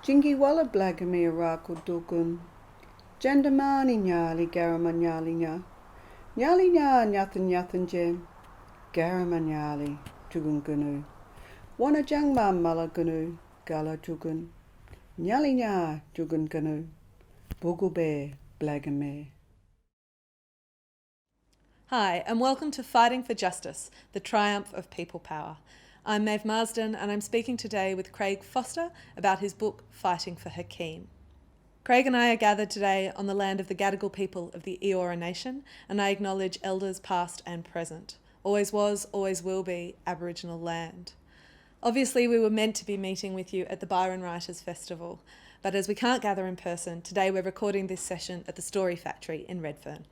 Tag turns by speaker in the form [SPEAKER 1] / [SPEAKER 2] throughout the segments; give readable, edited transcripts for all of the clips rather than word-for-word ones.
[SPEAKER 1] Jingi walla blagami arako dukun. Jandamani nyali garama nyali nya. Nyali nya nyathan nyathan jem. Garama nyali tugun gunu. Wana jangma mala gunu. Gala tugun. Nyali nya tugun gunu. Bugube blagame.
[SPEAKER 2] Hi, and welcome to Fighting for Justice, the Triumph of People Power. I'm Maeve Marsden, and I'm speaking today with Craig Foster about his book, Fighting for Hakeem. Craig and I are gathered today on the land of the Gadigal people of the Eora Nation, and I acknowledge elders past and present. Always was, always will be Aboriginal land. Obviously, we were meant to be meeting with you at the Byron Writers Festival, but as we can't gather in person, today we're recording this session at the Story Factory in Redfern.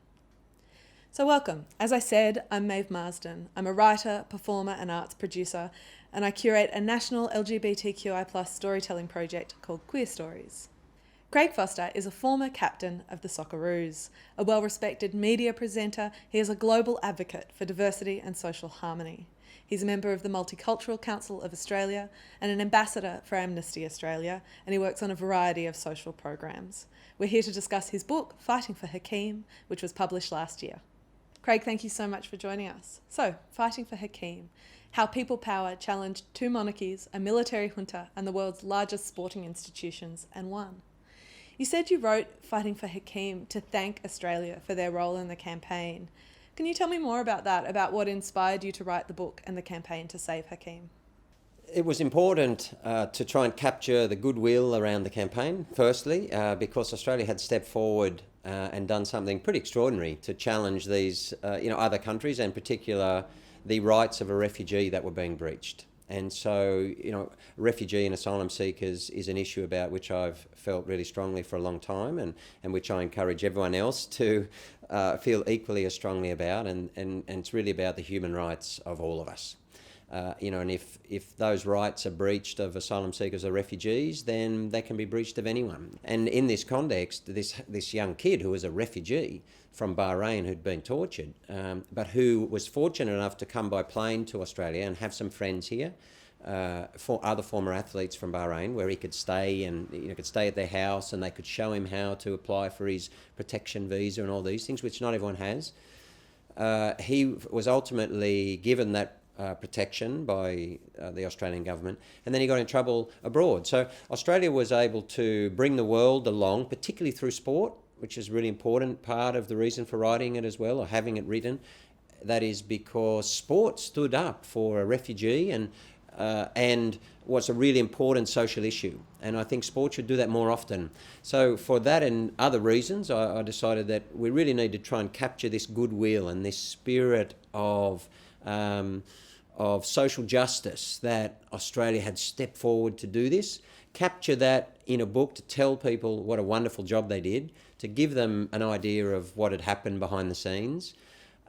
[SPEAKER 2] So welcome. As I said, I'm Maeve Marsden. I'm a writer, performer and arts producer, and I curate a national LGBTQI+ storytelling project called Queer Stories. Craig Foster is a former captain of the Socceroos. A well-respected media presenter, he is a global advocate for diversity and social harmony. He's a member of the Multicultural Council of Australia and an ambassador for Amnesty Australia, and he works on a variety of social programs. We're here to discuss his book, Fighting for Hakeem, which was published last year. Craig, thank you so much for joining us. So, Fighting for Hakeem, how people power challenged two monarchies, a military junta, and the world's largest sporting institutions, and won. You said you wrote Fighting for Hakeem to thank Australia for their role in the campaign. Can you tell me more about that, about what inspired you to write the book and the campaign to save Hakeem?
[SPEAKER 3] It was important to try and capture the goodwill around the campaign, firstly, because Australia had stepped forward and done something pretty extraordinary to challenge these, other countries, and in particular the rights of a refugee that were being breached. And so, refugee and asylum seekers is an issue about which I've felt really strongly for a long time, and which I encourage everyone else to feel equally as strongly about, and it's really about the human rights of all of us. And if those rights are breached of asylum seekers or refugees, then they can be breached of anyone. And in this context, this young kid who was a refugee from Bahrain who'd been tortured, but who was fortunate enough to come by plane to Australia and have some friends here, for other former athletes from Bahrain, where he could stay and could stay at their house, and they could show him how to apply for his protection visa and all these things, which not everyone has. He was ultimately given that protection by the Australian government, and then he got in trouble abroad. So Australia was able to bring the world along, particularly through sport, which is a really important part of the reason for writing it as well, or having it written. That is because sport stood up for a refugee and was a really important social issue. And I think sport should do that more often. So for that and other reasons, I decided that we really need to try and capture this goodwill and this spirit of social justice, that Australia had stepped forward to do this, capture that in a book to tell people what a wonderful job they did, to give them an idea of what had happened behind the scenes,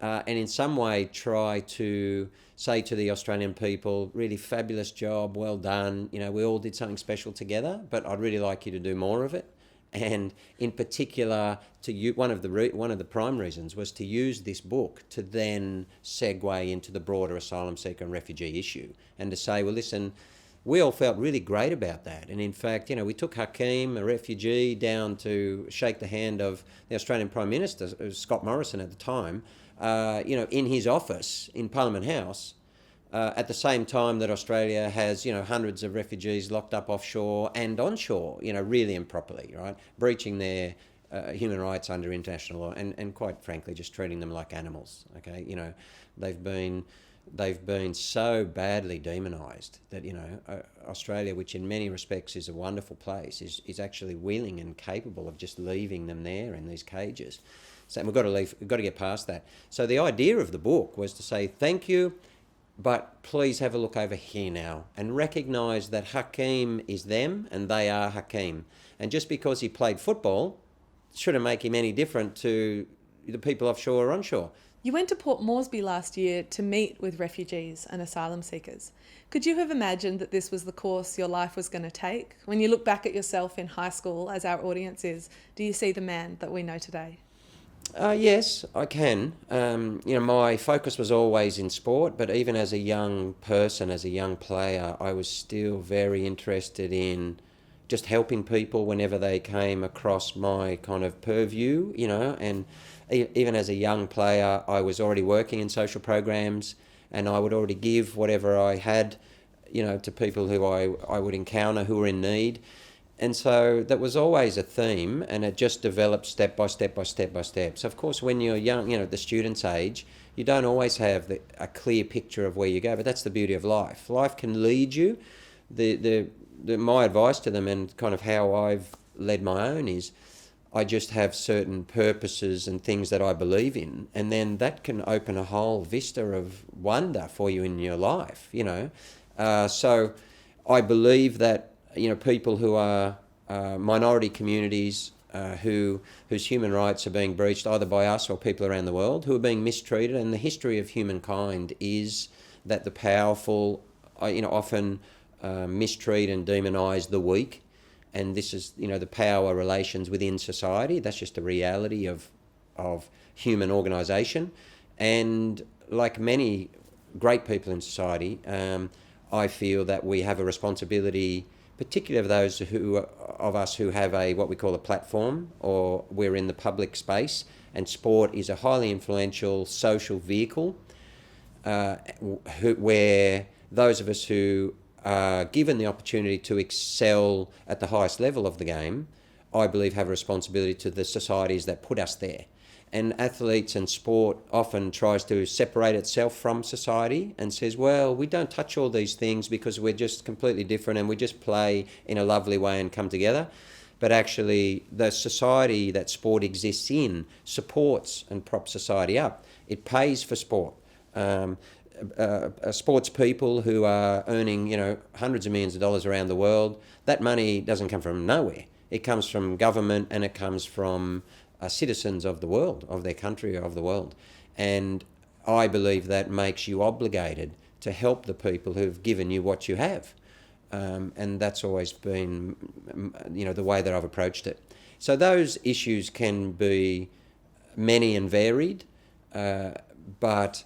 [SPEAKER 3] and in some way try to say to the Australian people, really fabulous job, well done, we all did something special together, but I'd really like you to do more of it. And in particular, one of the prime reasons was to use this book to then segue into the broader asylum seeker and refugee issue, and to say, well, listen, we all felt really great about that. And in fact, we took Hakeem, a refugee, down to shake the hand of the Australian Prime Minister, Scott Morrison at the time, in his office in Parliament House, at the same time that Australia has, hundreds of refugees locked up offshore and onshore, really improperly, right? Breaching their human rights under international law, and quite frankly, just treating them like animals, okay? They've been so badly demonised that, Australia, which in many respects is a wonderful place, is actually willing and capable of just leaving them there in these cages. So we've got to get past that. So the idea of the book was to say, thank you, but please have a look over here now and recognise that Hakeem is them and they are Hakeem. And just because he played football shouldn't make him any different to the people offshore or onshore.
[SPEAKER 2] You went to Port Moresby last year to meet with refugees and asylum seekers. Could you have imagined that this was the course your life was going to take? When you look back at yourself in high school, as our audience is, do you see the man that we know today?
[SPEAKER 3] Yes, I can. My focus was always in sport, but even as a young person, as a young player, I was still very interested in just helping people whenever they came across my kind of purview, and even as a young player, I was already working in social programs, and I would already give whatever I had, to people who I would encounter who were in need. And so that was always a theme, and it just developed step by step by step by step. So of course, when you're young, at the student's age, you don't always have a clear picture of where you go, but that's the beauty of life. Life can lead you. My advice to them, and kind of how I've led my own, is I just have certain purposes and things that I believe in, and then that can open a whole vista of wonder for you in your life, So I believe that, people who are minority communities whose human rights are being breached either by us or people around the world, who are being mistreated, and the history of humankind is that the powerful, often mistreat and demonise the weak, and this is the power relations within society. That's just a reality of human organisation, and like many great people in society, I feel that we have a responsibility, particularly of those of us who have what we call a platform, or we're in the public space, and sport is a highly influential social vehicle, where those of us who are given the opportunity to excel at the highest level of the game, I believe have a responsibility to the societies that put us there. And athletes and sport often tries to separate itself from society and says, well, we don't touch all these things because we're just completely different and we just play in a lovely way and come together. But actually, the society that sport exists in supports and props society up. It pays for sport. Sports people who are earning, hundreds of millions of dollars around the world, that money doesn't come from nowhere. It comes from government, and it comes from citizens of the world, of their country, of the world. And I believe that makes you obligated to help the people who've given you what you have. And that's always been, the way that I've approached it. So those issues can be many and varied, but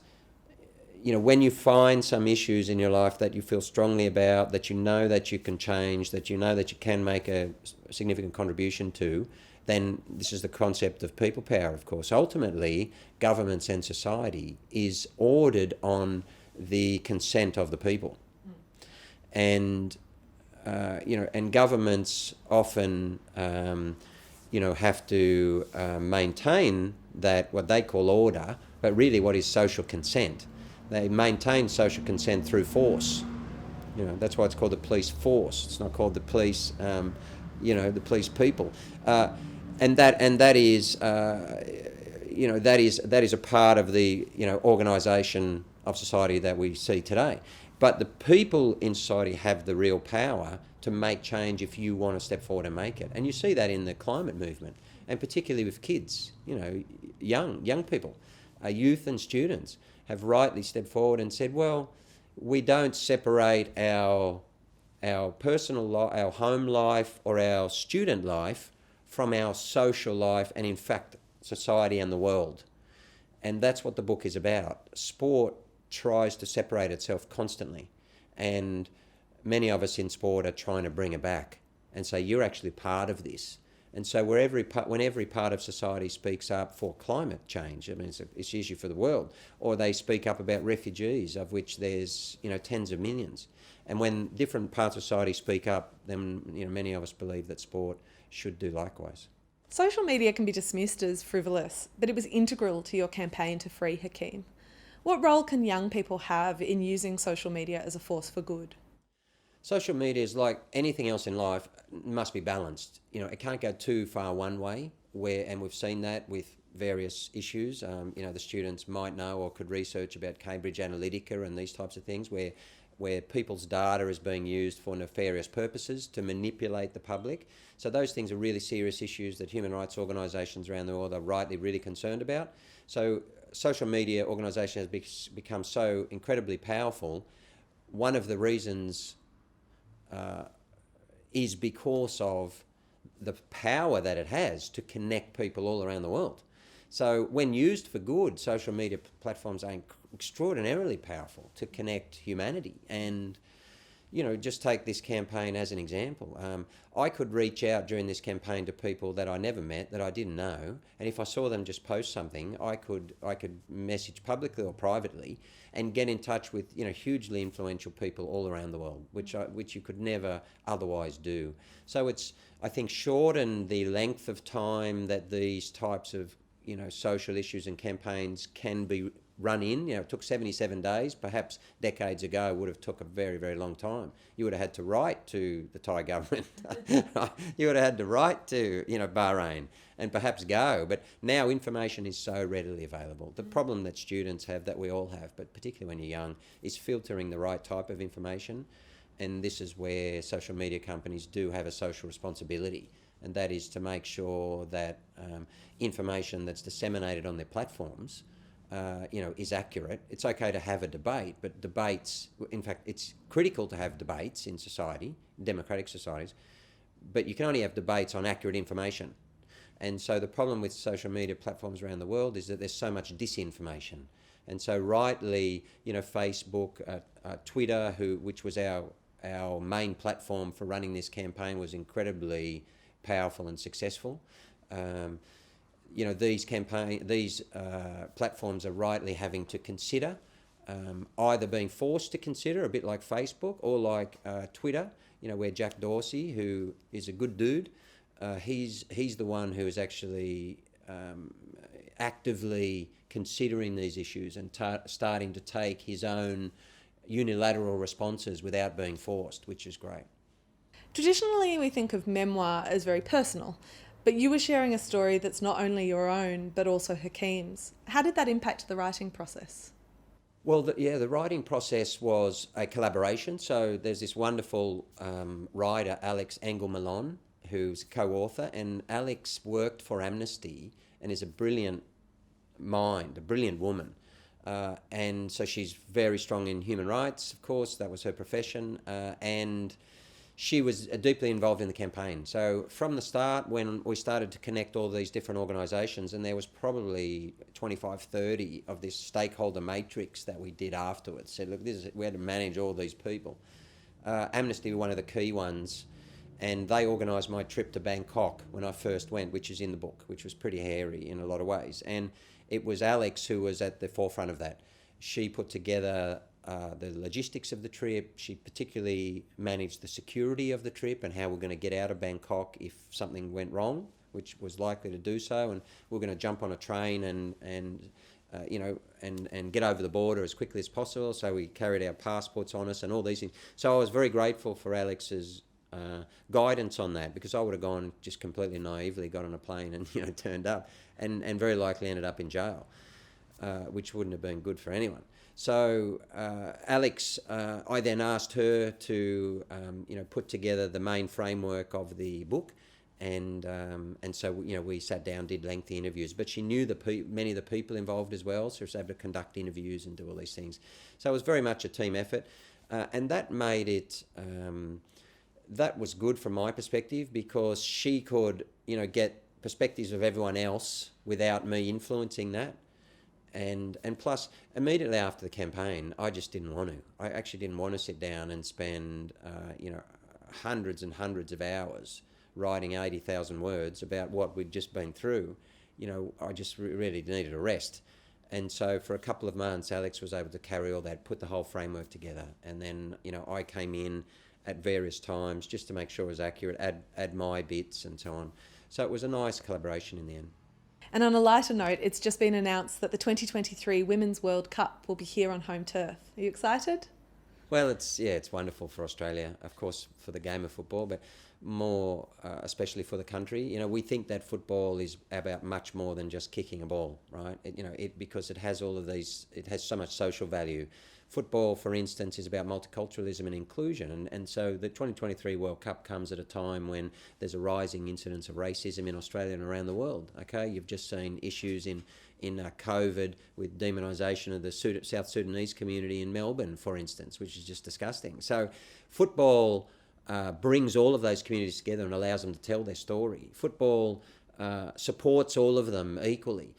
[SPEAKER 3] when you find some issues in your life that you feel strongly about, that you know that you can change, that you know that you can make a significant contribution to, then this is the concept of people power, of course. Ultimately, governments and society is ordered on the consent of the people. And, and governments often, have to maintain that, what they call order, but really what is social consent. They maintain social consent through force. That's why it's called the police force. It's not called the police, the police people. And that is a part of the organisation of society that we see today. But the people in society have the real power to make change if you want to step forward and make it. And you see that in the climate movement, and particularly with kids, young people, youth and students have rightly stepped forward and said, well, we don't separate our personal life, our home life or our student life from our social life and, in fact, society and the world. And that's what the book is about. Sport tries to separate itself constantly, and many of us in sport are trying to bring it back and say, you're actually part of this. And so when every part of society speaks up for climate change, I mean, it's an issue for the world, or they speak up about refugees, of which there's tens of millions. And when different parts of society speak up, then many of us believe that sport should do likewise.
[SPEAKER 2] Social media can be dismissed as frivolous, but it was integral to your campaign to free Hakeem. What role can young people have in using social media as a force for good?
[SPEAKER 3] Social media is like anything else in life, must be balanced. It can't go too far one way, and we've seen that with various issues. The students might know or could research about Cambridge Analytica and these types of things, where people's data is being used for nefarious purposes to manipulate the public. So those things are really serious issues that human rights organisations around the world are rightly really concerned about. So social media organisation has become so incredibly powerful. One of the reasons is because of the power that it has to connect people all around the world. So when used for good, social media platforms are extraordinarily powerful to connect humanity. And just take this campaign as an example. I could reach out during this campaign to people that I never met, that I didn't know, and if I saw them just post something, I could message publicly or privately and get in touch with hugely influential people all around the world, which you could never otherwise do. So it's, I think, shortened the length of time that these types of social issues and campaigns can be run in. It took 77 days. Perhaps decades ago would have took a very, very long time. You would have had to write to the Thai government. You would have had to write to Bahrain and perhaps go. But now information is so readily available. The problem that students have, that we all have, but particularly when you're young, is filtering the right type of information. And this is where social media companies do have a social responsibility, and that is to make sure that information that's disseminated on their platforms is accurate. It's okay to have a debate, but debates, in fact, it's critical to have debates in society, democratic societies, but you can only have debates on accurate information. And so the problem with social media platforms around the world is that there's so much disinformation. And so rightly, Facebook, Twitter, which was our main platform for running this campaign, was incredibly powerful and successful. These platforms are rightly having to consider, either being forced to consider, a bit like Facebook, or like Twitter, where Jack Dorsey, who is a good dude, he's the one who is actually actively considering these issues and starting to take his own unilateral responses without being forced, which is great.
[SPEAKER 2] Traditionally, we think of memoir as very personal, but you were sharing a story that's not only your own, but also Hakeem's. How did that impact the writing process?
[SPEAKER 3] Well, the writing process was a collaboration. So there's this wonderful writer, Alex Engel-Malone, who's co-author, and Alex worked for Amnesty and is a brilliant mind, a brilliant woman. And so she's very strong in human rights, of course, that was her profession, and she was deeply involved in the campaign. So from the start, when we started to connect all these different organisations, and there was probably 25, 30 of this stakeholder matrix that we did afterwards, said, look, we had to manage all these people. Amnesty were one of the key ones, and they organised my trip to Bangkok when I first went, which is in the book, which was pretty hairy in a lot of ways. And it was Alex who was at the forefront of that. She put together the logistics of the trip. She particularly managed the security of the trip and how we're going to get out of Bangkok if something went wrong, which was likely to do so. And we're going to jump on a train and get over the border as quickly as possible. So we carried our passports on us and all these things. So I was very grateful for Alex's guidance on that, because I would have gone just completely naively, got on a plane and turned up and very likely ended up in jail, which wouldn't have been good for anyone. So Alex, I then asked her to put together the main framework of the book, and so we sat down, did lengthy interviews, but she knew many of the people involved as well, so she was able to conduct interviews and do all these things. So it was very much a team effort, and that made it that was good from my perspective, because she could get perspectives of everyone else without me influencing that. And plus, immediately after the campaign, I just didn't want to. I actually didn't want to sit down and spend, hundreds and hundreds of hours writing 80,000 words about what we'd just been through. I just really needed a rest. And so for a couple of months, Alex was able to carry all that, put the whole framework together. And then, I came in at various times just to make sure it was accurate, add my bits and so on. So it was a nice collaboration in the end.
[SPEAKER 2] And on a lighter note, it's just been announced that the 2023 Women's World Cup will be here on home turf. Are you excited?
[SPEAKER 3] Well, it's wonderful for Australia, of course, for the game of football, but more especially for the country. We think that football is about much more than just kicking a ball, right? Because it has all of these, it has so much social value. Football, for instance, is about multiculturalism and inclusion, and so the 2023 World Cup comes at a time when there's a rising incidence of racism in Australia and around the world. Okay, you've just seen issues in COVID with demonisation of the South Sudanese community in Melbourne, for instance, which is just disgusting. So football brings all of those communities together and allows them to tell their story. Football supports all of them equally.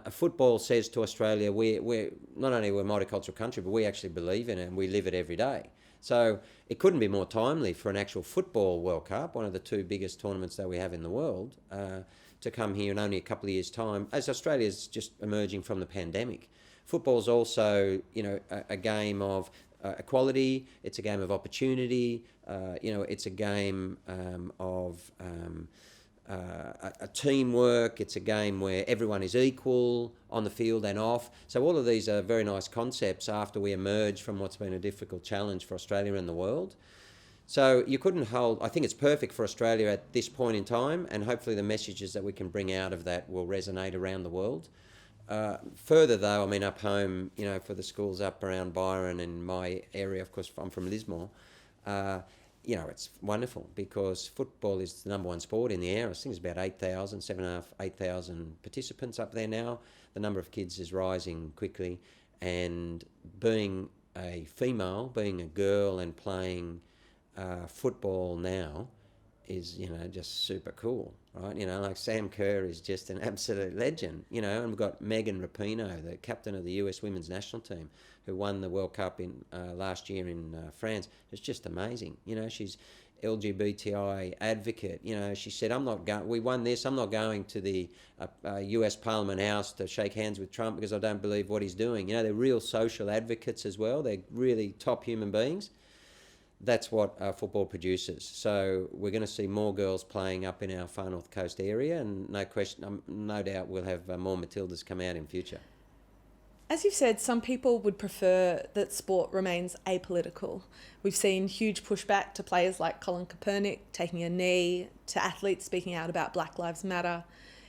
[SPEAKER 3] Football says to Australia, we're not only we're a multicultural country, but we actually believe in it and we live it every day. So it couldn't be more timely for an actual football World Cup, one of the two biggest tournaments that we have in the world, to come here in only a couple of years' time, as Australia's just emerging from the pandemic. Football's also, a game of equality. It's a game of opportunity. It's a game of a teamwork. It's a game where everyone is equal on the field and off. So all of these are very nice concepts after we emerge from what's been a difficult challenge for Australia and the world. So you couldn't hold, I think it's perfect for Australia at this point in time, and hopefully the messages that we can bring out of that will resonate around the world. Further though, up home, for the schools up around Byron and my area, of course, I'm from Lismore, it's wonderful because football is the number one sport in the area. I think it's about 8,000 participants up there now. The number of kids is rising quickly, and being a female, being a girl and playing football now is, just super cool, right? Like Sam Kerr is just an absolute legend, and we've got Megan Rapinoe, the captain of the US women's national team, who won the World Cup in last year in France. It's just amazing. She's LGBTI advocate. She said, we won this, I'm not going to the US Parliament House to shake hands with Trump because I don't believe what he's doing. They're real social advocates as well. They're really top human beings. That's what football produces. So we're going to see more girls playing up in our Far North Coast area, and no doubt we'll have more Matildas come out in future.
[SPEAKER 2] As you've said, some people would prefer that sport remains apolitical. We've seen huge pushback to players like Colin Kaepernick taking a knee, to athletes speaking out about Black Lives Matter.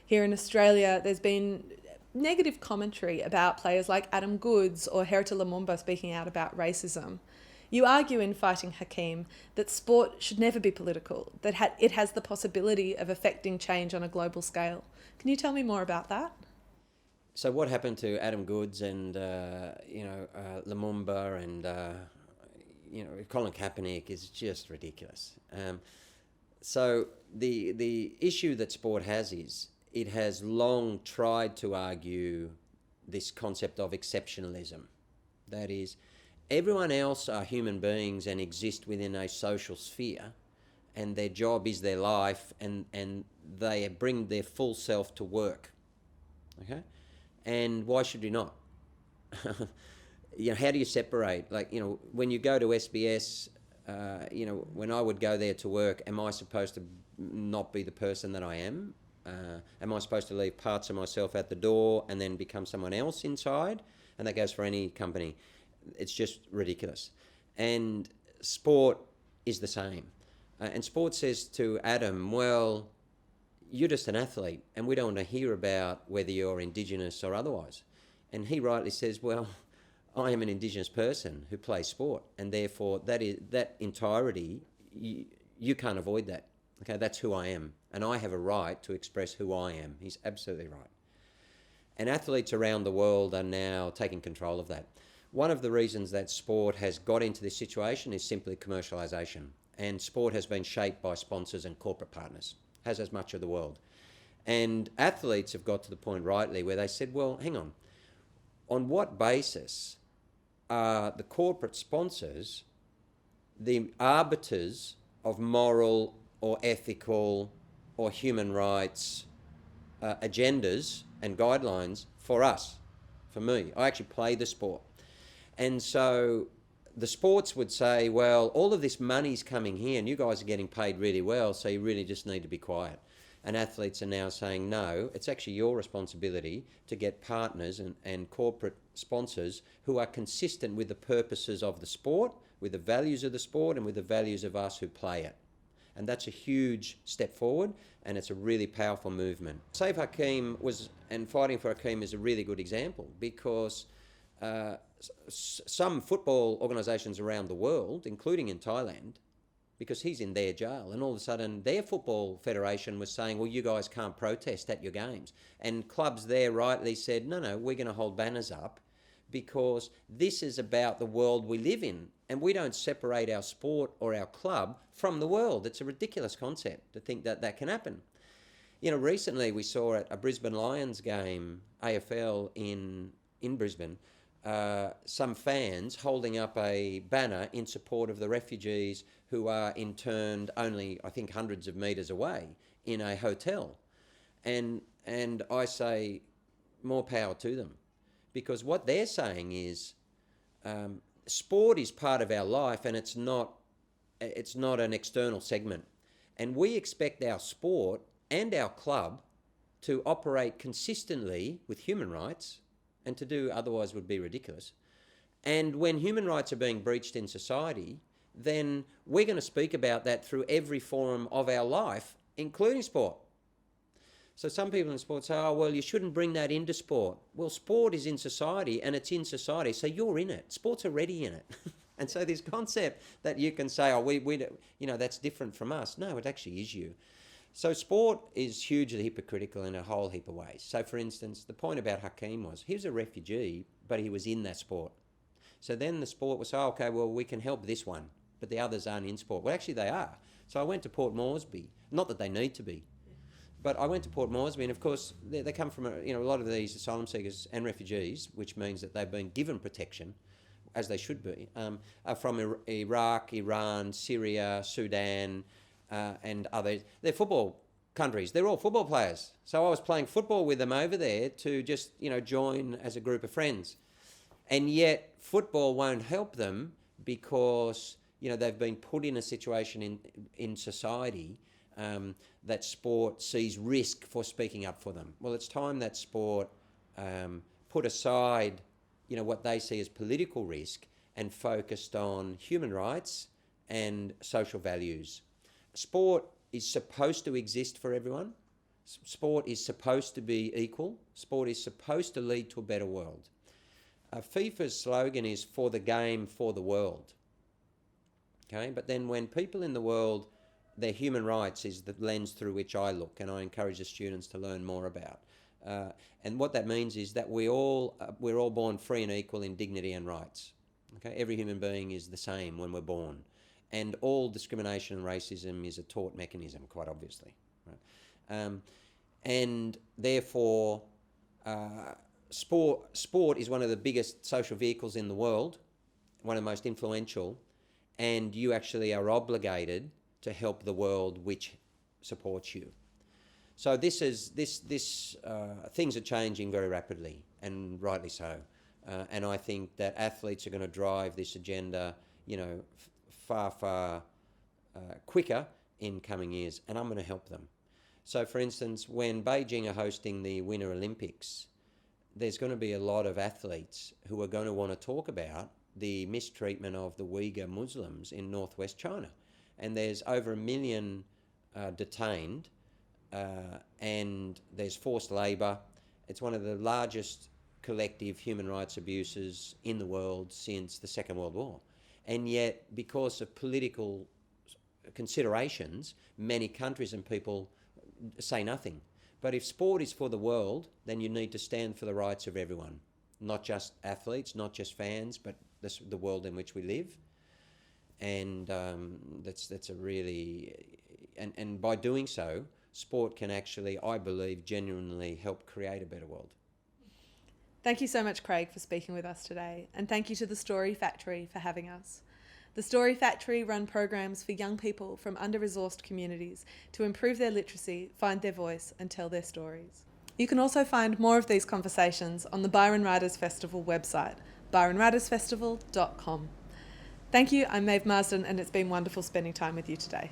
[SPEAKER 2] Here in Australia, there's been negative commentary about players like Adam Goodes or Herita Lumumba speaking out about racism. You argue in Fighting Hakeem that sport should never be political, that it has the possibility of affecting change on a global scale. Can you tell me more about that?
[SPEAKER 3] So what happened to Adam Goodes and Lumumba and Colin Kaepernick is just ridiculous. So the issue that sport has is it has long tried to argue this concept of exceptionalism. That is, everyone else are human beings and exist within a social sphere, and their job is their life, and they bring their full self to work. Okay? And why should we not? How do you separate? When you go to SBS, when I would go there to work, am I supposed to not be the person that I am? Am I supposed to leave parts of myself at the door and then become someone else inside? And that goes for any company. It's just ridiculous. And sport is the same. And sport says to Adam, well, you're just an athlete and we don't want to hear about whether you're Indigenous or otherwise. And he rightly says, well, I am an Indigenous person who plays sport, and therefore that entirety, you can't avoid that. Okay, that's who I am, and I have a right to express who I am. He's absolutely right. And athletes around the world are now taking control of that. One of the reasons that sport has got into this situation is simply commercialisation. And sport has been shaped by sponsors and corporate partners, as much of the world. And athletes have got to the point rightly where they said, well, hang on what basis are the corporate sponsors the arbiters of moral or ethical or human rights agendas and guidelines for us, for me? I actually play the sport. And so the sports would say, well, all of this money's coming here and you guys are getting paid really well, so you really just need to be quiet. And athletes are now saying, no, it's actually your responsibility to get partners and corporate sponsors who are consistent with the purposes of the sport, with the values of the sport, and with the values of us who play it. And that's a huge step forward, and it's a really powerful movement. Save Hakeem and Fighting for Hakeem is a really good example, because some football organisations around the world, including in Thailand, because he's in their jail, and all of a sudden their football federation was saying, well, you guys can't protest at your games. And clubs there rightly said, no, we're going to hold banners up because this is about the world we live in, and we don't separate our sport or our club from the world. It's a ridiculous concept to think that that can happen. Recently we saw at a Brisbane Lions game, AFL in Brisbane, some fans holding up a banner in support of the refugees who are interned only, I think, hundreds of metres away in a hotel. And I say, more power to them. Because what they're saying is, sport is part of our life, and it's not an external segment. And we expect our sport and our club to operate consistently with human rights, and to do otherwise would be ridiculous. And when human rights are being breached in society, then we're going to speak about that through every forum of our life, including sport. So some people in sport say, oh, well, you shouldn't bring that into sport. Well, sport is in society, and it's in society, so you're in it. Sport's already in it. And so this concept that you can say, oh, that's different from us. No, it actually is you. So sport is hugely hypocritical in a whole heap of ways. So, for instance, the point about Hakeem was he was a refugee, but he was in that sport. So then the sport was, oh, okay, well, we can help this one, but the others aren't in sport. Well, actually, they are. So I went to Port Moresby. Not that they need to be, but I went to Port Moresby, and of course, they come from a lot of these asylum seekers and refugees, which means that they've been given protection, as they should be, are from Iraq, Iran, Syria, Sudan, and others. They're football countries. They're all football players. So I was playing football with them over there to just, join as a group of friends. And yet football won't help them because, they've been put in a situation in society that sport sees risk for speaking up for them. Well, it's time that sport put aside, what they see as political risk and focused on human rights and social values. Sport is supposed to exist for everyone. Sport is supposed to be equal. Sport is supposed to lead to a better world. FIFA's slogan is for the game, for the world. Okay, but then when people in the world, their human rights is the lens through which I look, and I encourage the students to learn more about. And what that means is that we're all born free and equal in dignity and rights. Okay, every human being is the same when we're born. And all discrimination and racism is a taught mechanism, quite obviously. Right? And therefore, sport is one of the biggest social vehicles in the world, one of the most influential, and you actually are obligated to help the world which supports you. So things are changing very rapidly, and rightly so. And I think that athletes are going to drive this agenda, far quicker in coming years, and I'm going to help them. So, for instance, when Beijing are hosting the Winter Olympics, there's going to be a lot of athletes who are going to want to talk about the mistreatment of the Uyghur Muslims in northwest China. And there's over 1 million detained, and there's forced labour. It's one of the largest collective human rights abuses in the world since the Second World War. And yet, because of political considerations, many countries and people say nothing. But if sport is for the world, then you need to stand for the rights of everyone, not just athletes, not just fans, but the world in which we live. And that's a really... And by doing so, sport can actually, I believe, genuinely help create a better world.
[SPEAKER 2] Thank you so much, Craig, for speaking with us today. And thank you to the Story Factory for having us. The Story Factory run programs for young people from under-resourced communities to improve their literacy, find their voice and tell their stories. You can also find more of these conversations on the Byron Writers Festival website, byronwritersfestival.com. Thank you, I'm Maeve Marsden, and it's been wonderful spending time with you today.